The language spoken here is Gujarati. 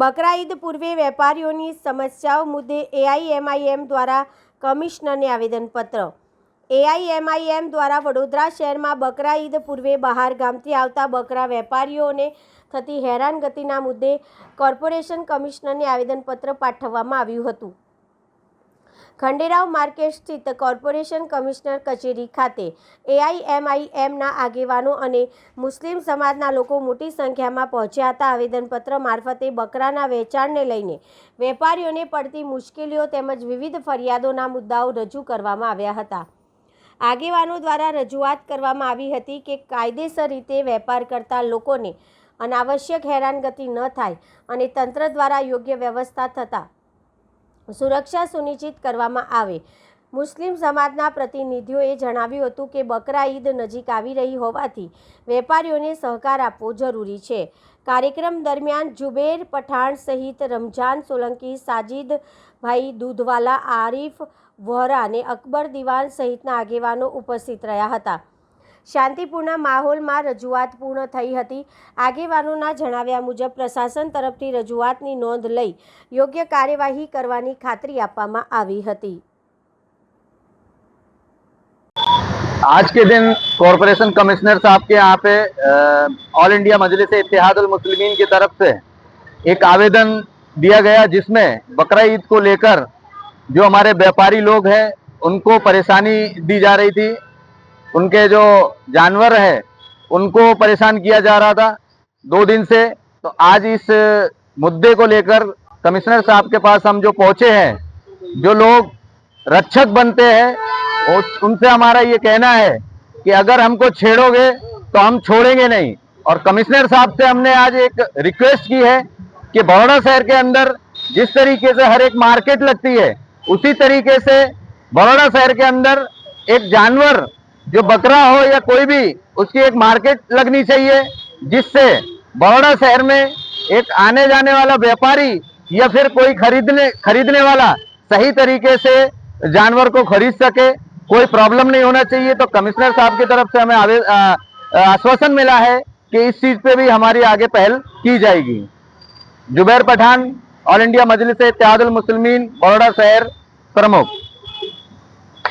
બકરા ઈદ પૂર્વે વેપારીઓની સમસ્યાઓ મુદ્દે એઆઈએમઆઈએમ દ્વારા કમિશનરને આવેદનપત્ર. એઆઈએમઆઈએમ દ્વારા વડોદરા શહેરમાં બકરા ઈદ પૂર્વે બહાર ગામથી આવતા બકરા વેપારીઓને થતી હેરાનગતિના મુદ્દે કોર્પોરેશન કમિશનરને આવેદનપત્ર પાઠવવામાં આવ્યું હતું. ખંડેરાવ માર્કેટ સ્થિત કોર્પોરેશન કમિશનર કચેરી ખાતે એઆઈએમઆઈએમના આગેવાનો અને મુસ્લિમ સમાજના લોકો મોટી સંખ્યામાં પહોંચ્યા હતા. આવેદનપત્ર મારફતે બકરાના વેચાણને લઈને વેપારીઓને પડતી મુશ્કેલીઓ તેમજ વિવિધ ફરિયાદોના મુદ્દાઓ રજૂ કરવામાં આવ્યા હતા. આગેવાનો દ્વારા રજૂઆત કરવામાં આવી હતી કે કાયદેસર રીતે વેપાર કરતા લોકોને અનાવશ્યક હેરાનગતિ ન થાય અને તંત્ર દ્વારા યોગ્ય વ્યવસ્થા થતાં સુરક્ષા સુનિશ્ચિત કરવામાં આવે. મુસ્લિમ સમાજના પ્રતિનિધિઓએ જણાવ્યું હતું કે બકરા ઈદ નજીક આવી રહી હોવાથી વેપારીઓને સહકાર આપવો જરૂરી છે. કાર્યક્રમ દરમિયાન જુબેર પઠાણ સહિત રમજાન સોલંકી, સાજિદભાઈ દૂધવાલા, આરિફ વોહરા અને અકબર દિવાન સહિતના આગેવાનો ઉપસ્થિત રહ્યા હતા. શાંતિપૂર્ણ માહોલમાં રજૂઆત પૂર્ણ થઈ હતી. આગેવાનોના જણાવ્યા મુજબ પ્રશાસન તરફથી રજૂઆતની નોંધ લઈ યોગ્ય કાર્યવાહી કરવાની ખાતરી આપવામાં આવી હતી. आज के दिन कॉरपोरेशन कमिश्नर साहब के यहाँ पे ऑल इंडिया मजलिस इत्तेहादुल मुस्लिमीन की तरफ से एक आवेदन दिया गया, जिसमें बकरा ईद को लेकर जो हमारे व्यापारी लोग हैं उनको परेशानी दी जा रही थी. उनके जो जानवर है उनको परेशान किया जा रहा था 2 दिन से. तो आज इस मुद्दे को लेकर कमिश्नर साहब के पास हम जो पहुंचे हैं, जो लोग रक्षक बनते हैं उनसे हमारा ये कहना है कि अगर हमको छेड़ोगे तो हम छोड़ेंगे नहीं. और कमिश्नर साहब से हमने आज एक रिक्वेस्ट की है कि बड़ौदा शहर के अंदर जिस तरीके से हर एक मार्केट लगती है, उसी तरीके से बड़ौदा शहर के अंदर एक जानवर जो बकरा हो या कोई भी, उसकी एक मार्केट लगनी चाहिए, जिससे बड़ौदा शहर में एक आने जाने वाला व्यापारी या फिर कोई खरीदने वाला सही तरीके से जानवर को खरीद सके. कोई प्रॉब्लम नहीं होना चाहिए. तो कमिश्नर साहब की तरफ से हमें आश्वासन मिला है कि इस चीज पे भी हमारी आगे पहल की जाएगी. जुबैर पठान, ऑल इंडिया मजलिस इत्तेहादुल मुस्लिमीन, बड़ौदा शहर प्रमुख.